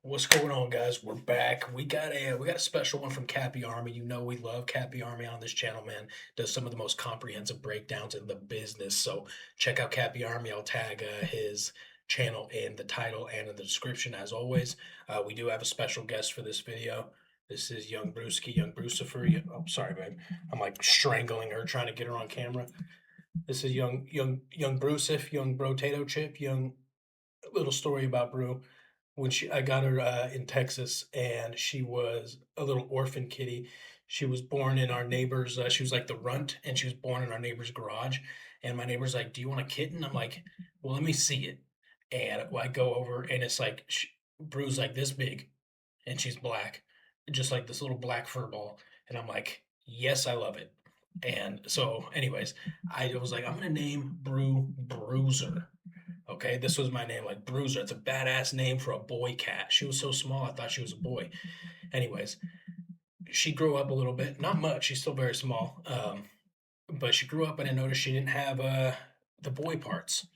What's going on, guys? We're back. We got a special one from Cappy Army. You know we love Cappy Army on this channel, man. Does some of the most comprehensive breakdowns in the business. So check out Cappy Army. I'll tag his channel in the title and in the description as always. We do have a special guest for this video. This is young Brewski, young Brucifer. Oh, sorry, babe. I'm like strangling her, trying to get her on camera. This is young Brucif, young Brotato Chip, young little story about Brew. When I got her in Texas, and she was a little orphan kitty. She was born in our neighbor's. She was like the runt, and she was born in our neighbor's garage. And my neighbor's like, "Do you want a kitten?" I'm like, "Well, let me see it." And I go over, and it's like Brew's like this big, and she's black, just like this little black fur ball. And I'm like, "Yes, I love it." And so, anyways, I was like, "I'm gonna name Brew Bruiser." Okay, this was my name, like Bruiser. It's a badass name for a boy cat. She was so small, I thought she was a boy. Anyways, she grew up a little bit, not much. She's still very small, but she grew up, and I noticed she didn't have the boy parts.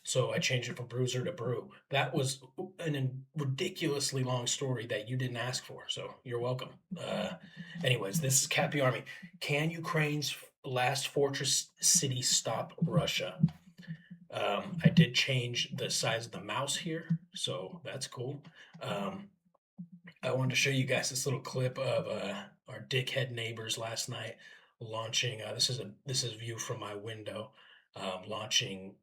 So I changed it from Bruiser to Brew. That was a ridiculously long story that you didn't ask for, so you're welcome. Anyways, this is Cappy Army. Can Ukraine's last fortress city stop Russia? I did change the size of the mouse here, so that's cool. I wanted to show you guys this little clip of our dickhead neighbors last night launching. This is a view from my window, launching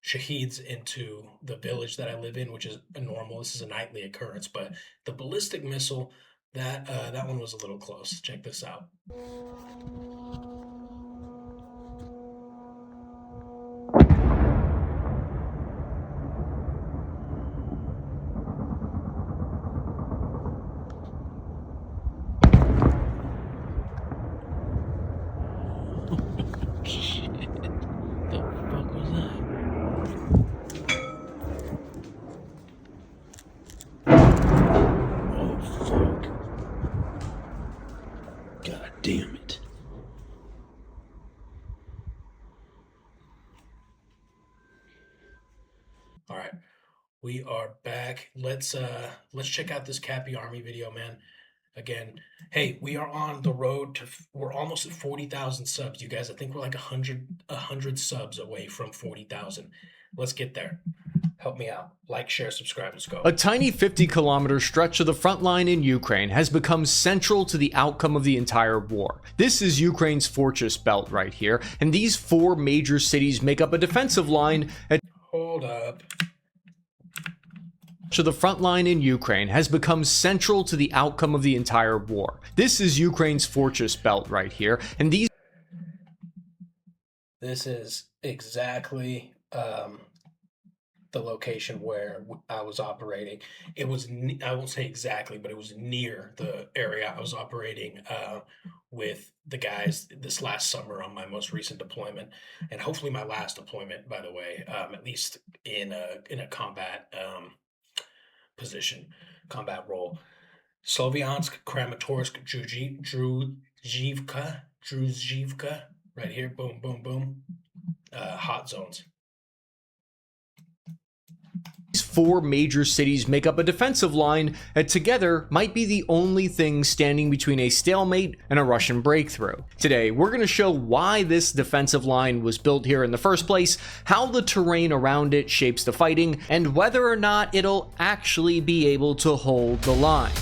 shaheeds into the village that I live in, which is normal. This is a nightly occurrence, but the ballistic missile that one was a little close. Check this out. Shit. The fuck was that? Oh fuck. God damn it. Alright. We are back. Let's check out this Cappy Army video, man. Again, hey, we are on the road to, we're almost at 40,000 subs, you guys. I think we're like 100 subs away from 40,000. Let's get there. Help me out. Like, share, subscribe. Let's go. A tiny 50-kilometer stretch of the front line in Ukraine has become central to the outcome of the entire war. This is Ukraine's fortress belt right here, and these four major cities make up a defensive line at Hold up. So the front line in Ukraine has become central to the outcome of the entire war. This is Ukraine's fortress belt right here, and This is exactly the location where I was operating. It was, I won't say exactly, but it was near the area I was operating with the guys this last summer on my most recent deployment, and hopefully my last deployment, by the way, at least in a combat position, combat role. Sloviansk, Kramatorsk, Druzhivka, right here, boom, boom, boom, hot zones. These four major cities make up a defensive line that together might be the only thing standing between a stalemate and a Russian breakthrough. Today, we're going to show why this defensive line was built here in the first place, how the terrain around it shapes the fighting, and whether or not it'll actually be able to hold the line.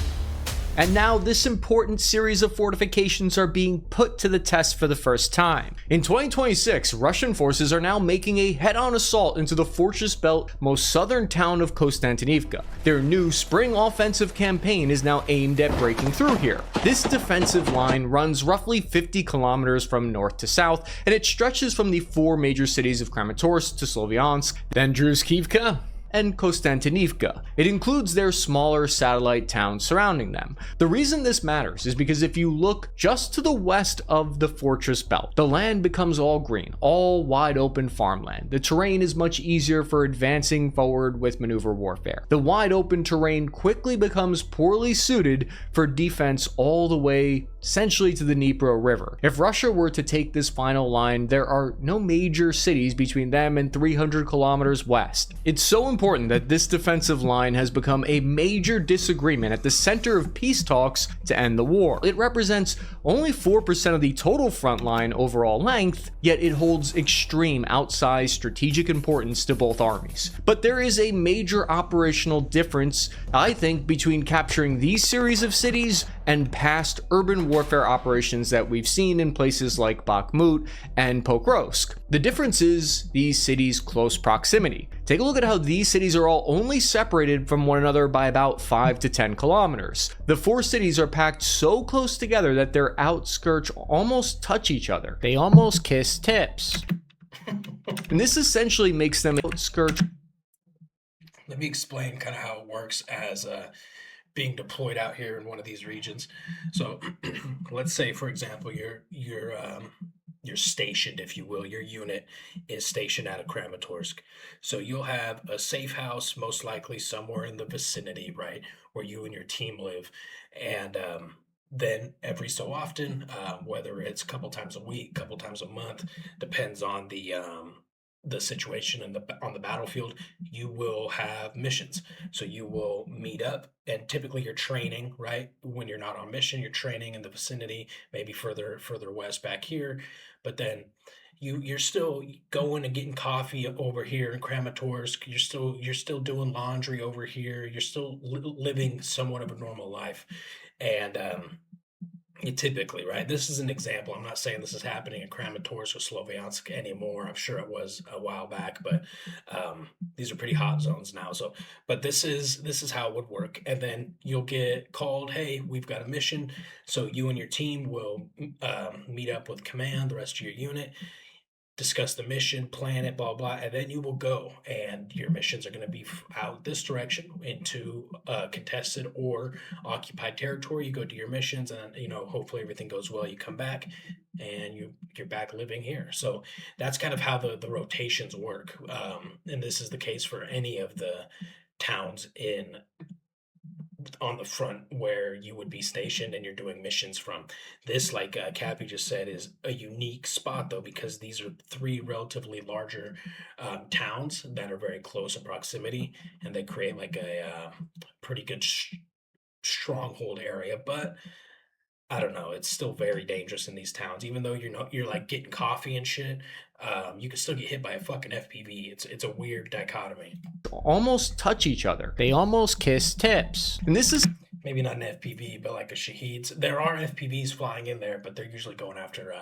And now this important series of fortifications are being put to the test for the first time. In 2026, Russian forces are now making a head-on assault into the fortress belt most southern town of Konstantinivka. Their new spring offensive campaign is now aimed at breaking through here. This defensive line runs roughly 50 kilometers from north to south, and it stretches from the four major cities of Kramatorsk to Sloviansk, then Druzhkivka, and Konstantinivka. It includes their smaller satellite towns surrounding them. The reason this matters is because if you look just to the west of the fortress belt, the land becomes all green, all wide open farmland. The terrain is much easier for advancing forward with maneuver warfare. The wide open terrain quickly becomes poorly suited for defense all the way essentially to the Dnipro River. If Russia were to take this final line, there are no major cities between them and 300 kilometers west. It's so important that this defensive line has become a major disagreement at the center of peace talks to end the war. It represents only 4% of the total front line overall length, yet it holds extreme outsized strategic importance to both armies. But there is a major operational difference, I think, between capturing these series of cities and past urban warfare operations that we've seen in places like Bakhmut and Pokrovsk. The difference is these cities' close proximity. Take a look at how these cities are all only separated from one another by about 5 to 10 kilometers. The 4 cities are packed so close together that their outskirts almost touch each other. They almost kiss tips. And this essentially makes them outskirts. Let me explain kind of how it works as being deployed out here in one of these regions. So let's say, for example, you're stationed, if you will. Your unit is stationed out of Kramatorsk. So you'll have a safe house, most likely somewhere in the vicinity, right, where you and your team live. And then every so often, whether it's a couple times a week, couple times a month, depends on the situation and on the battlefield, you will have missions. So you will meet up, and typically you're training, right? When you're not on mission, you're training in the vicinity, maybe further west back here. But then you're still going and getting coffee over here in Kramatorsk. You're still doing laundry over here. You're still living somewhat of a normal life. And typically, right? This is an example. I'm not saying this is happening in Kramatorsk or Sloviansk anymore. I'm sure it was a while back, but these are pretty hot zones now. So, but this is how it would work. And then you'll get called, hey, we've got a mission. So you and your team will meet up with command, the rest of your unit, discuss the mission, plan it, blah, blah, and then you will go, and your missions are going to be out this direction into contested or occupied territory. You go do your missions, and hopefully everything goes well. You come back, and you're back living here. So that's kind of how the rotations work, and this is the case for any of the towns on the front where you would be stationed and you're doing missions from. This, like Cappy just said, is a unique spot, though, because these are 3 relatively larger towns that are very close in proximity, and they create like a pretty good stronghold area. But I don't know, it's still very dangerous in these towns. Even though you're like getting coffee and shit, you can still get hit by a fucking FPV. It's a weird dichotomy. Almost touch each other. They almost kiss tips. And this is maybe not an FPV, but like a Shaheed's. There are FPVs flying in there, but they're usually going after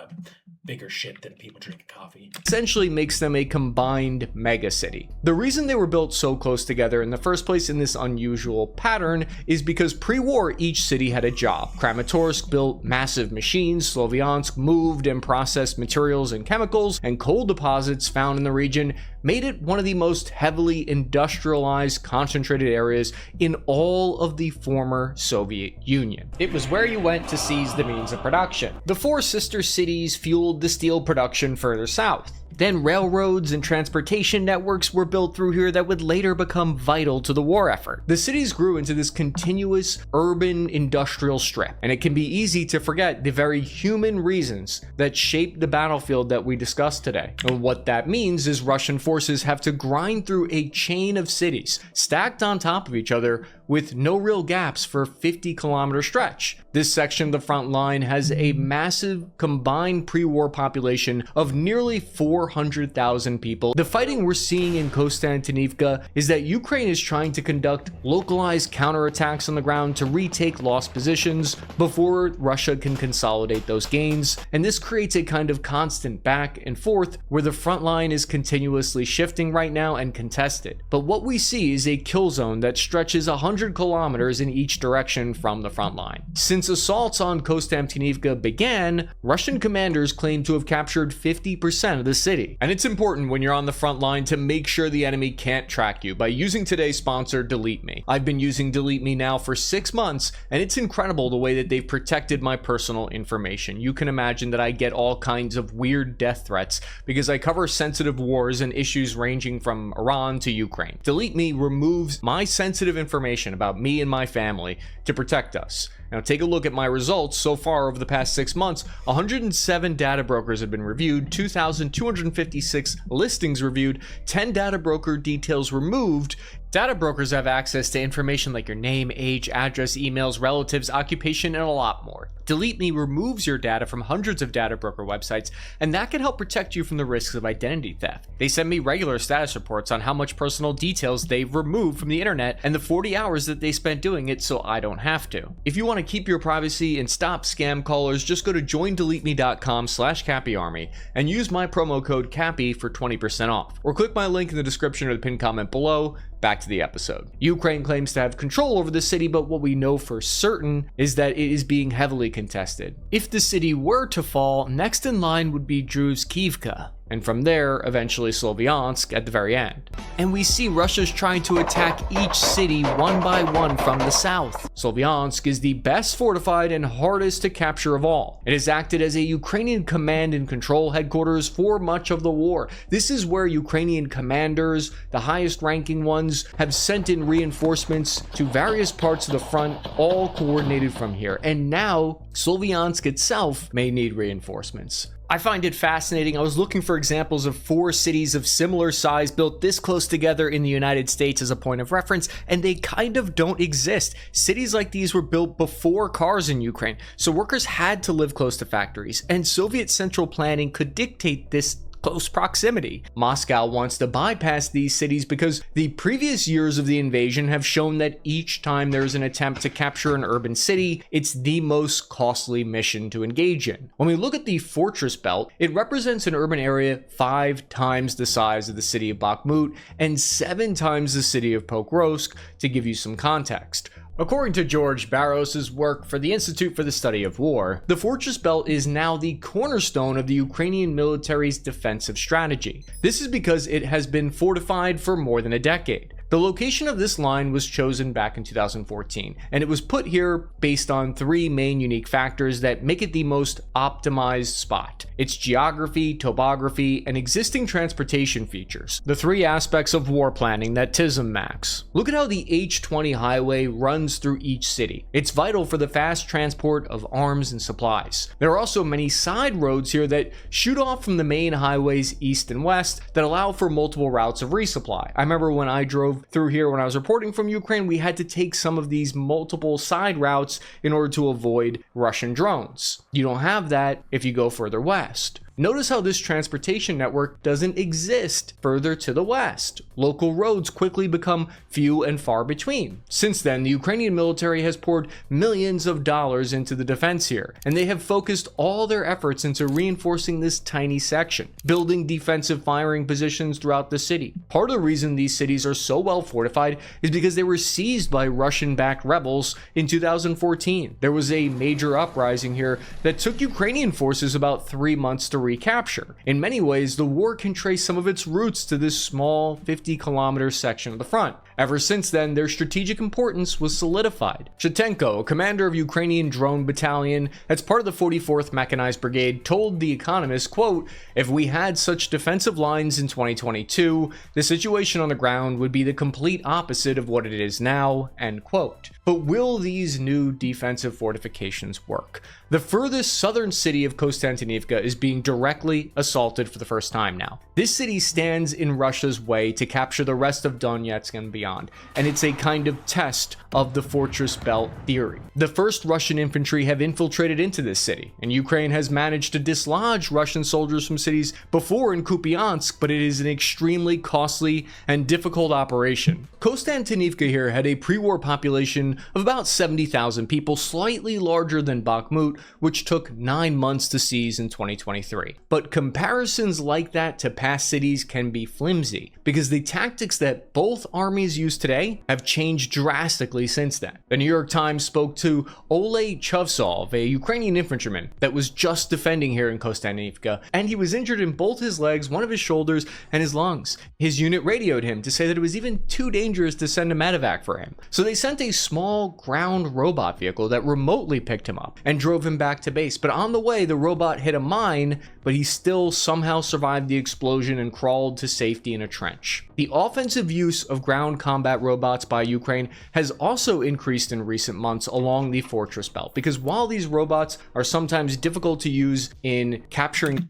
bigger shit than people drinking coffee. Essentially makes them a combined mega city. The reason they were built so close together in the first place in this unusual pattern is because pre-war each city had a job. Kramatorsk built massive machines, Sloviansk moved and processed materials and chemicals, and coal deposits found in the region made it one of the most heavily industrialized, concentrated areas in all of the former Soviet Union. It was where you went to seize the means of production. The 4 sister cities fueled the steel production further south. Then railroads and transportation networks were built through here that would later become vital to the war effort. The cities grew into this continuous urban industrial strip, and it can be easy to forget the very human reasons that shaped the battlefield that we discussed today. And what that means is Russian forces have to grind through a chain of cities stacked on top of each other with no real gaps for a 50-kilometer stretch. This section of the front line has a massive combined pre-war population of nearly 400,000 people. The fighting we're seeing in Konstantinivka is that Ukraine is trying to conduct localized counterattacks on the ground to retake lost positions before Russia can consolidate those gains, and this creates a kind of constant back and forth where the front line is continuously shifting right now and contested. But what we see is a kill zone that stretches 100 kilometers in each direction from the front line. Since assaults on Konstantinivka began, Russian commanders claim to have captured 50% of the city. And it's important when you're on the front line to make sure the enemy can't track you by using today's sponsor, Delete Me. I've been using Delete Me now for 6 months, and it's incredible the way that they've protected my personal information. You can imagine that I get all kinds of weird death threats because I cover sensitive wars and issues ranging from Iran to Ukraine. Delete Me removes my sensitive information information about me and my family to protect us. Now take a look at my results so far over the past 6 months. 107 data brokers have been reviewed, 2,256 listings reviewed, 10 data broker details removed. Data brokers have access to information like your name, age, address, emails, relatives, occupation, and a lot more. Delete Me removes your data from hundreds of data broker websites, and that can help protect you from the risks of identity theft. They send me regular status reports on how much personal details they've removed from the internet and the 40 hours that they spent doing it, so I don't have to. If you want to keep your privacy and stop scam callers, just go to joindeleteme.com/CappyArmy and use my promo code CAPPY for 20% off, or click my link in the description or the pinned comment below. Back to the episode. Ukraine claims to have control over the city, but what we know for certain is that it is being heavily contested. If the city were to fall, next in line would be Druzhkivka, and from there, eventually Sloviansk at the very end. And we see Russia's trying to attack each city one by one from the south. Sloviansk is the best fortified and hardest to capture of all. It has acted as a Ukrainian command and control headquarters for much of the war. This is where Ukrainian commanders, the highest ranking ones, have sent in reinforcements to various parts of the front, all coordinated from here. And now, Sloviansk itself may need reinforcements. I find it fascinating. I was looking for examples of 4 cities of similar size built this close together in the United States as a point of reference, and they kind of don't exist. Cities like these were built before cars in Ukraine, so workers had to live close to factories, and Soviet central planning could dictate this close proximity. Moscow wants to bypass these cities because the previous years of the invasion have shown that each time there's an attempt to capture an urban city, it's the most costly mission to engage in. When we look at the fortress belt, it represents an urban area 5 times the size of the city of Bakhmut and 7 times the city of Pokrovsk, to give you some context. According to George Barros's work for the Institute for the Study of War, the Fortress Belt is now the cornerstone of the Ukrainian military's defensive strategy. This is because it has been fortified for more than a decade. The location of this line was chosen back in 2014, and it was put here based on 3 main unique factors that make it the most optimized spot: its geography, topography, and existing transportation features. The 3 aspects of war planning that TISM max. Look at how the H-20 highway runs through each city. It's vital for the fast transport of arms and supplies. There are also many side roads here that shoot off from the main highways east and west that allow for multiple routes of resupply. I remember when I drove through here when I was reporting from Ukraine, we had to take some of these multiple side routes in order to avoid Russian drones. You don't have that if you go further west. Notice how this transportation network doesn't exist further to the west. Local roads quickly become few and far between. Since then, the Ukrainian military has poured millions of dollars into the defense here, and they have focused all their efforts into reinforcing this tiny section, building defensive firing positions throughout the city. Part of the reason these cities are so well fortified is because they were seized by Russian-backed rebels in 2014. There was a major uprising here that took Ukrainian forces about 3 months to recapture. In many ways, the war can trace some of its roots to this small 50-kilometer section of the front. Ever since then, their strategic importance was solidified. Shatenko, a commander of Ukrainian drone battalion that's part of the 44th Mechanized Brigade, told The Economist, quote, "If we had such defensive lines in 2022, the situation on the ground would be the complete opposite of what it is now," end quote. But will these new defensive fortifications work? The furthest southern city of Konstantinivka is being directly assaulted for the first time now. This city stands in Russia's way to capture the rest of Donetsk and beyond, and it's a kind of test of the fortress belt theory. The first Russian infantry have infiltrated into this city, and Ukraine has managed to dislodge Russian soldiers from cities before in Kupiansk, but it is an extremely costly and difficult operation. Konstantinivka here had a pre-war population of about 70,000 people, slightly larger than Bakhmut, which took 9 months to seize in 2023. But comparisons like that to past cities can be flimsy, because the tactics that both armies use today have changed drastically since then. The New York Times spoke to Oleh Chavsov, a Ukrainian infantryman that was just defending here in Konstantinivka, and he was injured in both his legs, one of his shoulders, and his lungs. His unit radioed him to say that it was even too dangerous to send a medevac for him. So they sent a small ground robot vehicle that remotely picked him up and drove him back to base. But on the way, the robot hit a mine, but he still somehow survived the explosion and crawled to safety in a trench. The offensive use of ground combat robots by Ukraine has also increased in recent months along the fortress belt, because while these robots are sometimes difficult to use in capturing...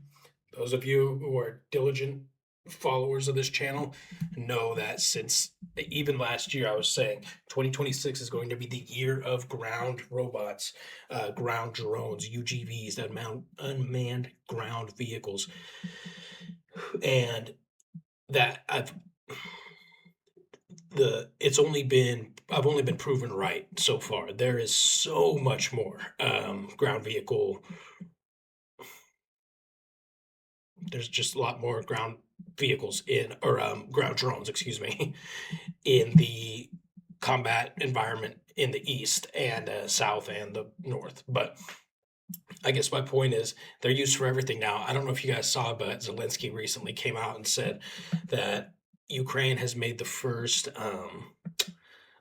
Those of you who are diligent followers of this channel know that since even last year I was saying 2026 is going to be the year of ground robots, ground drones, UGVs, unmanned ground vehicles, and that I've only been proven right so far. There is so much more ground vehicle. There's just a lot more ground vehicles ground drones, excuse me, in the combat environment in the east and south and the north. But I guess my point is they're used for everything now. I don't know if you guys saw, but Zelensky recently came out and said that Ukraine has made the first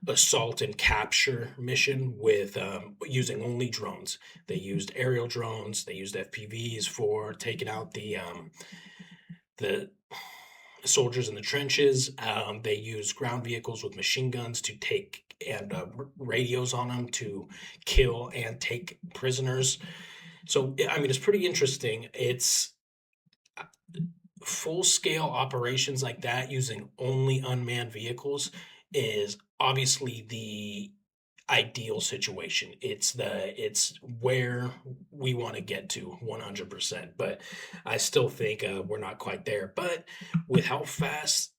assault and capture mission with using only drones. They used aerial drones. They used FPVs for taking out the soldiers in the trenches. They used ground vehicles with machine guns to take and radios on them to kill and take prisoners. So, I mean, it's pretty interesting. It's full-scale operations like that using only unmanned vehicles is obviously the ideal situation. It's where we want to get to 100%, but I still think we're not quite there. But with how fast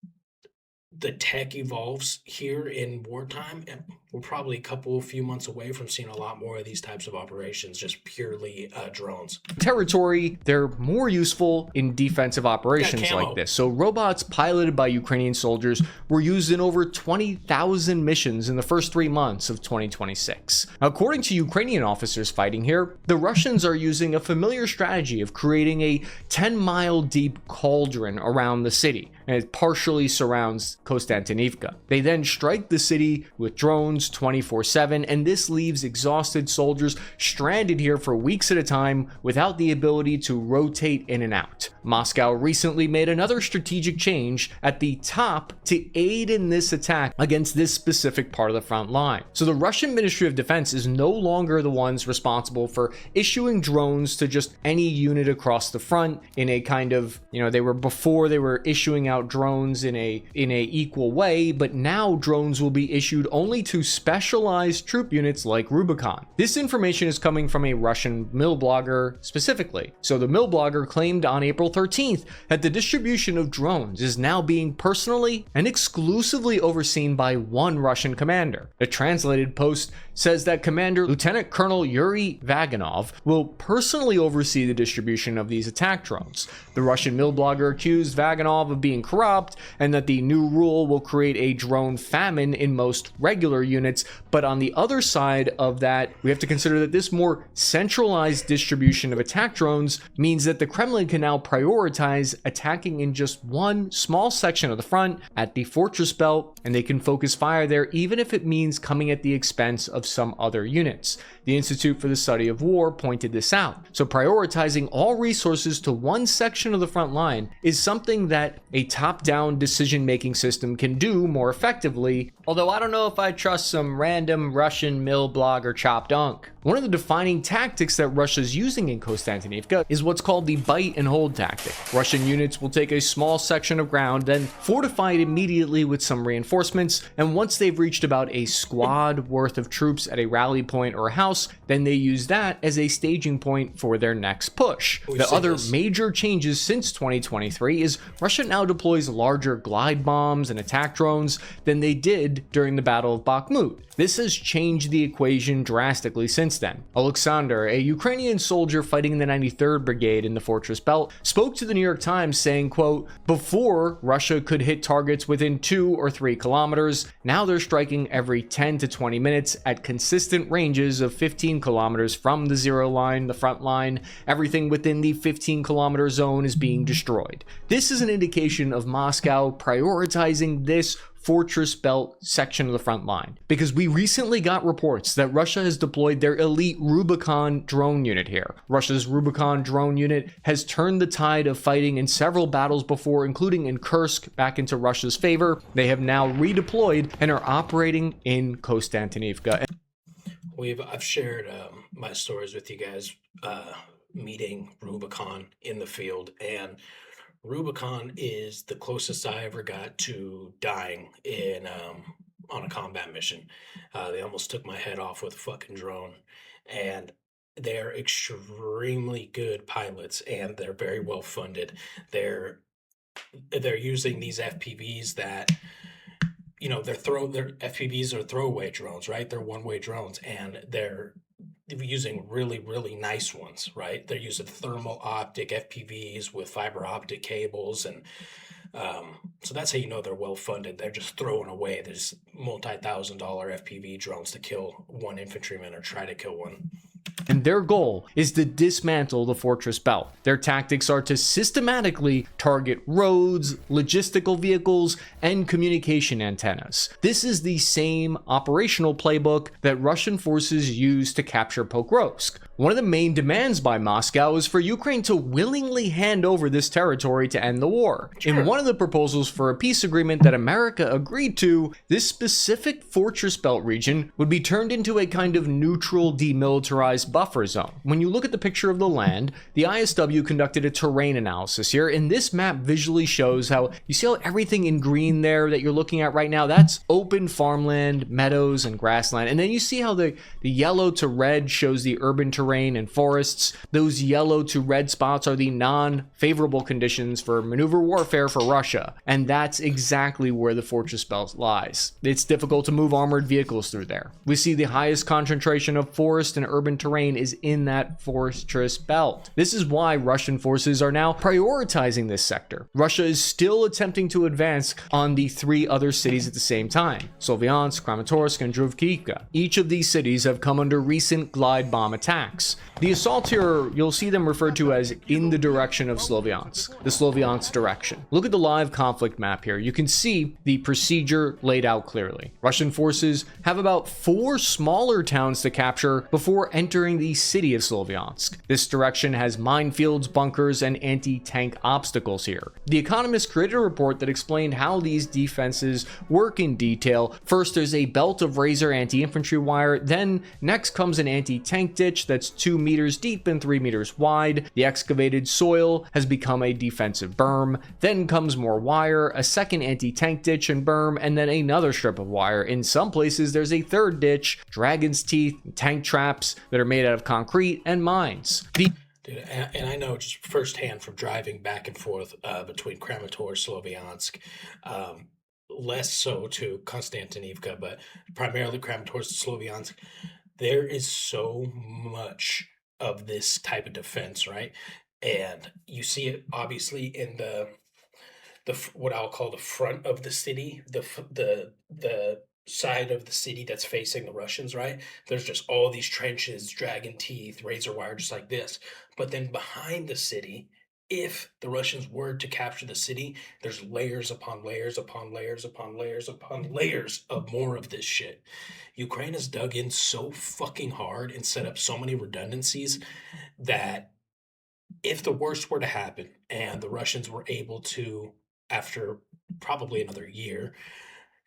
the tech evolves here in wartime, we're probably a few months away from seeing a lot more of these types of operations, just purely drones. Territory, they're more useful in defensive operations like this. So robots piloted by Ukrainian soldiers were used in over 20,000 missions in the first 3 months of 2026. According to Ukrainian officers fighting here, the Russians are using a familiar strategy of creating a 10-mile deep cauldron around the city, and it partially surrounds Konstantinivka. They then strike the city with drones 24/7, and this leaves exhausted soldiers stranded here for weeks at a time without the ability to rotate in and out. Moscow recently made another strategic change at the top to aid in this attack against this specific part of the front line. So the Russian Ministry of Defense is no longer the ones responsible for issuing drones to just any unit across the front in a kind of, they were issuing out drones in a equal way, but now drones will be issued only to specialized troop units like Rubicon. This information is coming from a Russian mill blogger specifically. So the mill blogger claimed on April 13th that the distribution of drones is now being personally and exclusively overseen by one Russian commander. The translated post says that Commander Lieutenant Colonel Yuri Vaganov will personally oversee the distribution of these attack drones. The Russian mill blogger accused Vaganov of being corrupt and that the new rule will create a drone famine in most regular units. But on the other side of that, we have to consider that this more centralized distribution of attack drones means that the Kremlin can now prioritize attacking in just one small section of the front at the fortress belt, and they can focus fire there even if it means coming at the expense of some other units. The Institute for the Study of War pointed this out. So prioritizing all resources to one section of the front line is something that a top-down decision-making system can do more effectively, although I don't know if I trust some random Russian mill blogger chop dunk. One of the defining tactics that Russia's using in Konstantinivka is what's called the bite and hold tactic. Russian units will take a small section of ground, then fortify it immediately with some reinforcements, and once they've reached about a squad worth of troops at a rally point or a house, then they use that as a staging point for their next push. The other major changes since 2023 is Russia now deploys larger glide bombs and attack drones than they did during the Battle of Bakhmut. This has changed the equation drastically since then. Alexander, a Ukrainian soldier fighting in the 93rd Brigade in the Fortress Belt, spoke to the New York Times saying, quote, "Before, Russia could hit targets within 2 or 3 kilometers. Now they're striking every 10 to 20 minutes at consistent ranges of 15 kilometers from the zero line, the front line. Everything within the 15-kilometer zone is being destroyed." This is an indication of Moscow prioritizing this fortress belt section of the front line, because we recently got reports that Russia has deployed their elite Rubicon drone unit here. Russia's Rubicon drone unit has turned the tide of fighting in several battles before, including in Kursk, back into Russia's favor. They have now redeployed and are operating in Konstantinivka. I've shared my stories with you guys, meeting Rubicon in the field, and Rubicon is the closest I ever got to dying in on a combat mission. They almost took my head off with a fucking drone, and they're extremely good pilots, and they're very well funded. They're using these FPVs that, you know, their FPVs are throwaway drones, right? They're one-way drones, and they're using really, really nice ones, right? They're using thermal optic FPVs with fiber optic cables, and so that's how you know they're well funded. They're just throwing away these multi-$1,000 FPV drones to kill one infantryman or try to kill one. And their goal is to dismantle the fortress belt. Their tactics are to systematically target roads, logistical vehicles, and communication antennas. This is the same operational playbook that Russian forces use to capture Pokrovsk. One of the main demands by Moscow is for Ukraine to willingly hand over this territory to end the war. Sure. In one of the proposals for a peace agreement that America agreed to, this specific fortress belt region would be turned into a kind of neutral, demilitarized buffer zone. When you look at the picture of the land, the ISW conducted a terrain analysis here, and this map visually shows how, you see how everything in green there that you're looking at right now, that's open farmland, meadows, and grassland. And then you see how the yellow to red shows the urban terrain and forests. Those yellow to red spots are the non-favorable conditions for maneuver warfare for Russia. And that's exactly where the fortress belt lies. It's difficult to move armored vehicles through there. We see the highest concentration of forest and urban terrain is in that fortress belt. This is why Russian forces are now prioritizing this sector. Russia is still attempting to advance on the 3 other cities at the same time: Sloviansk, Kramatorsk, and Druzhkivka. Each of these cities have come under recent glide bomb attacks. The assaults here, you'll see them referred to as in the direction of Sloviansk, the Sloviansk direction. Look at the live conflict map here. You can see the procedure laid out clearly. Russian forces have about 4 smaller towns to capture before entering the city of Sloviansk. This direction has minefields, bunkers, and anti-tank obstacles here. The Economist created a report that explained how these defenses work in detail. First, there's a belt of razor anti-infantry wire. Then next comes an anti-tank ditch that's 2 meters deep and 3 meters wide. The excavated soil has become a defensive berm. Then comes more wire, a second anti-tank ditch and berm, and then another strip of wire. In some places, there's a third ditch, dragon's teeth, tank traps that are made out of concrete, and mines. Dude, and I know just firsthand from driving back and forth between Kramatorsk, Sloviansk, less so to Konstantinivka, but primarily Kramatorsk, Sloviansk. There is so much of this type of defense, right? And you see it obviously in the what I'll call the front of the city, the side of the city that's facing the Russians, right? There's just all these trenches, dragon teeth, razor wire, just like this. But then behind the city, if the Russians were to capture the city, there's layers upon layers upon layers upon layers upon layers of more of this shit. Ukraine has dug in so fucking hard and set up so many redundancies that if the worst were to happen and the Russians were able to, after probably another year,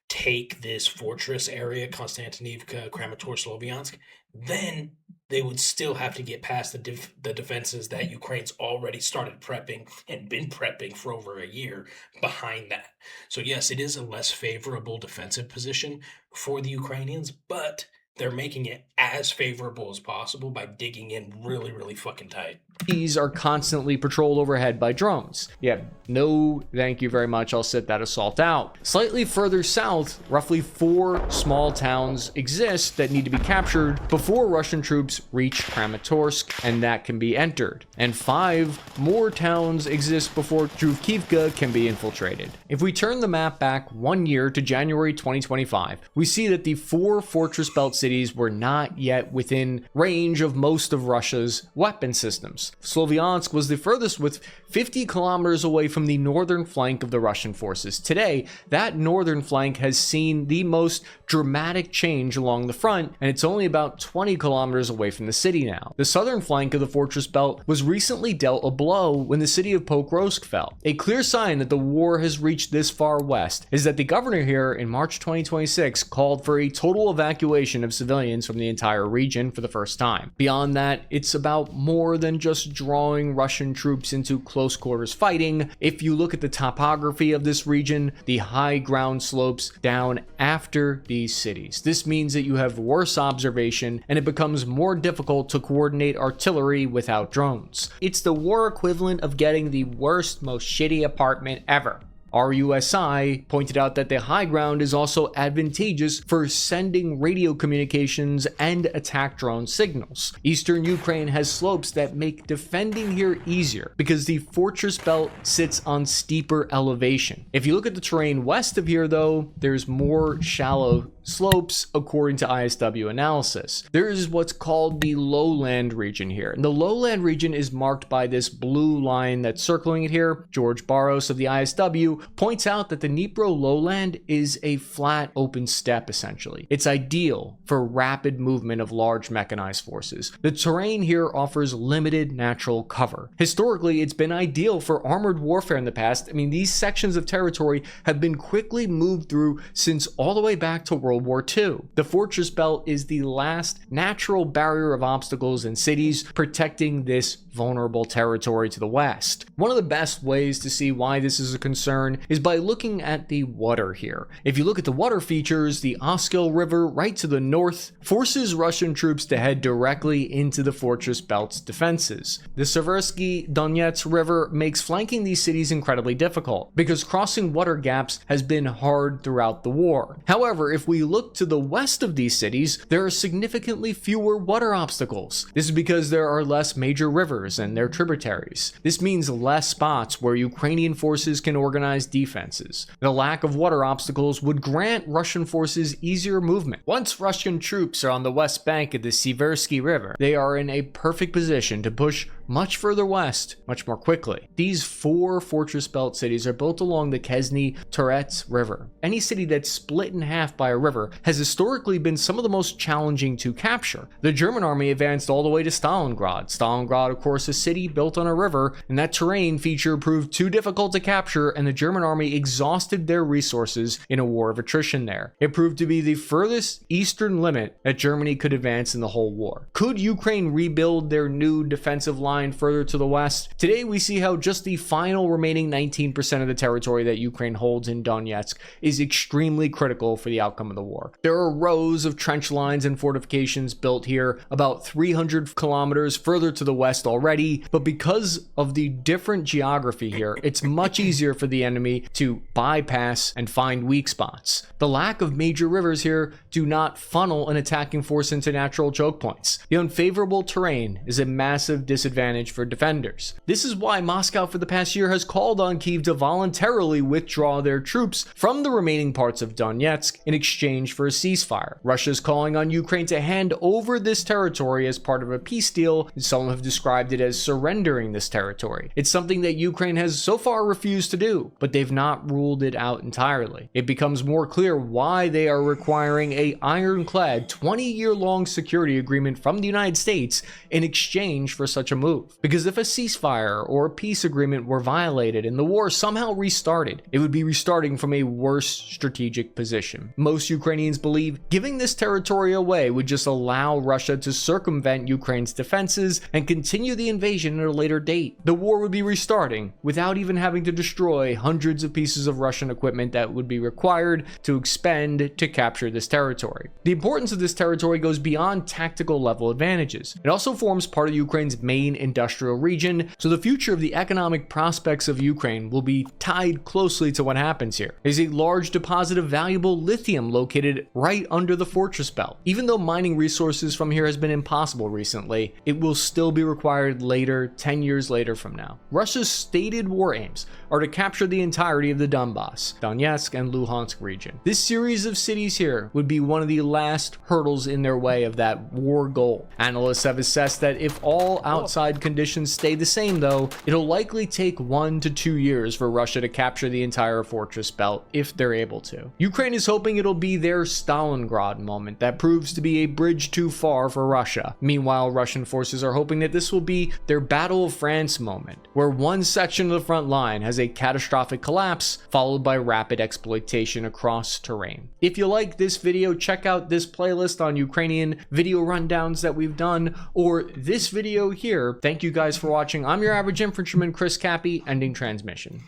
take this fortress area, Konstantinivka, Kramatorsk, Sloviansk, then they would still have to get past the defenses that Ukraine's already started prepping and been prepping for over a year behind that. So yes, it is a less favorable defensive position for the Ukrainians, but they're making it as favorable as possible by digging in really, really fucking tight. These are constantly patrolled overhead by drones. Yeah, no thank you very much, I'll sit that assault out. Slightly further south, roughly 4 small towns exist that need to be captured before Russian troops reach Kramatorsk, and that can be entered. And 5 more towns exist before Druzhkivka can be infiltrated. If we turn the map back 1 year to January 2025, we see that the 4 fortress belt cities cities were not yet within range of most of Russia's weapon systems. Sloviansk was the furthest, with 50 kilometers away from the northern flank of the Russian forces. Today, that northern flank has seen the most dramatic change along the front, and it's only about 20 kilometers away from the city now. The southern flank of the fortress belt was recently dealt a blow when the city of Pokrovsk fell. A clear sign that the war has reached this far west is that the governor here in March 2026 called for a total evacuation of civilians from the entire region for the first time. Beyond that, it's about more than just drawing Russian troops into close quarters fighting. If you look at the topography of this region, the high ground slopes down after these cities. This means that you have worse observation and it becomes more difficult to coordinate artillery without drones. It's the war equivalent of getting the worst, most shitty apartment ever. RUSI pointed out that the high ground is also advantageous for sending radio communications and attack drone signals. Eastern Ukraine has slopes that make defending here easier because the fortress belt sits on steeper elevation. If you look at the terrain west of here though, there's more shallow slopes according to ISW analysis. There is what's called the lowland region here. And the lowland region is marked by this blue line that's circling it here. George Barros of the ISW points out that the Dnipro lowland is a flat open steppe essentially. It's ideal for rapid movement of large mechanized forces. The terrain here offers limited natural cover. Historically, it's been ideal for armored warfare in the past. I mean, these sections of territory have been quickly moved through since all the way back to World War II. The fortress belt is the last natural barrier of obstacles in cities, protecting this vulnerable territory to the west. One of the best ways to see why this is a concern is by looking at the water here. If you look at the water features, the Oskil River right to the north forces Russian troops to head directly into the fortress belt's defenses. The Seversky Donets River makes flanking these cities incredibly difficult because crossing water gaps has been hard throughout the war. However, if we look to the west of these cities, there are significantly fewer water obstacles. This is because there are less major rivers and their tributaries. This means less spots where Ukrainian forces can organize defenses. The lack of water obstacles would grant Russian forces easier movement. Once Russian troops are on the west bank of the Seversky River, they are in a perfect position to push much further west, much more quickly. These four fortress belt cities are built along the Kesny Turets River. Any city that's split in half by a river has historically been some of the most challenging to capture. The German army advanced all the way to Stalingrad. Stalingrad, of course, a city built on a river, and that terrain feature proved too difficult to capture, and the German army exhausted their resources in a war of attrition there. It proved to be the furthest eastern limit that Germany could advance in the whole war. Could Ukraine rebuild their new defensive line further to the west? Today we see how just the final remaining 19% of the territory that Ukraine holds in Donetsk is extremely critical for the outcome of the war. There are rows of trench lines and fortifications built here about 300 kilometers further to the west already, but because of the different geography here, it's much easier for the enemy to bypass and find weak spots. The lack of major rivers here do not funnel an attacking force into natural choke points. The unfavorable terrain is a massive disadvantage for defenders. This is why Moscow for the past year has called on Kyiv to voluntarily withdraw their troops from the remaining parts of Donetsk in exchange for a ceasefire. Russia is calling on Ukraine to hand over this territory as part of a peace deal, and some have described it as surrendering this territory. It's something that Ukraine has so far refused to do, but they've not ruled it out entirely. It becomes more clear why they are requiring an ironclad 20-year-long security agreement from the United States in exchange for such a move. Because if a ceasefire or a peace agreement were violated and the war somehow restarted, it would be restarting from a worse strategic position. Most Ukrainians believe giving this territory away would just allow Russia to circumvent Ukraine's defenses and continue the invasion at a later date. The war would be restarting without even having to destroy hundreds of pieces of Russian equipment that would be required to expend to capture this territory. The importance of this territory goes beyond tactical level advantages. It also forms part of Ukraine's main industrial region, so the future of the economic prospects of Ukraine will be tied closely to what happens here. There's a large deposit of valuable lithium located right under the fortress belt. Even though mining resources from here has been impossible recently, it will still be required later, 10 years later from now. Russia's stated war aims are to capture the entirety of the Donbas, Donetsk, and Luhansk region. This series of cities here would be one of the last hurdles in their way of that war goal. Analysts have assessed that if all outside conditions stay the same though, it'll likely take 1 to 2 years for Russia to capture the entire fortress belt if they're able to. Ukraine is hoping it'll be their Stalingrad moment that proves to be a bridge too far for Russia. Meanwhile, Russian forces are hoping that this will be their Battle of France moment, where one section of the front line has a catastrophic collapse followed by rapid exploitation across terrain. If you like this video, check out this playlist on Ukrainian video rundowns that we've done, or this video here. Thank you guys for watching. I'm your average infantryman, Chris Cappy, ending transmission.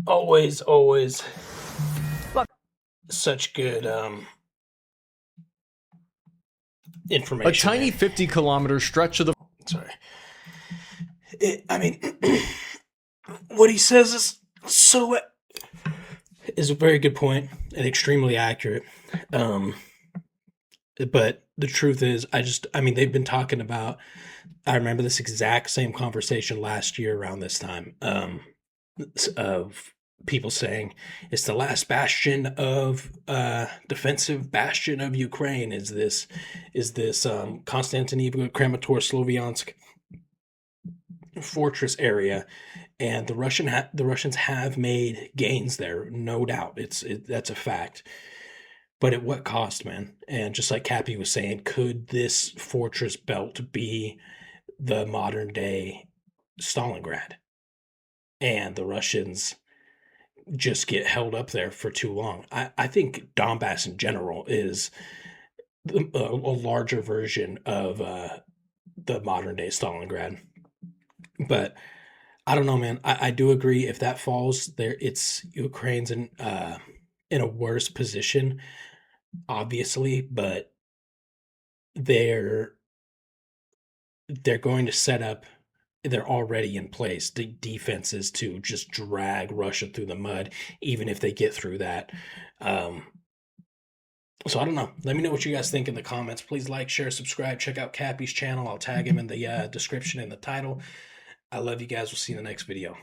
Always such good information. A tiny 50-kilometer stretch of the... Sorry. I mean, what he says is a very good point and extremely accurate. But the truth is, I mean, they've been talking about, I remember this exact same conversation last year around this time, of people saying it's the last bastion of defensive bastion of Ukraine is this Konstantinivka, Kramatorsk, fortress area, and the Russians have made gains there, no doubt. That's a fact. But at what cost, man? And just like Cappy was saying, could this fortress belt be the modern day Stalingrad? And the Russians just get held up there for too long. I think Donbas in general is a larger version of the modern day Stalingrad. But I don't know, man. I do agree, if that falls there, it's Ukraine's in a worse position, obviously, but they're going to set up, they're already in place, the defenses to just drag Russia through the mud, even if they get through that. So I don't know. Let me know what you guys think in the comments. Please like, share, subscribe. Check out Cappy's channel. I'll tag him in the description and the title. I love you guys. We'll see you in the next video.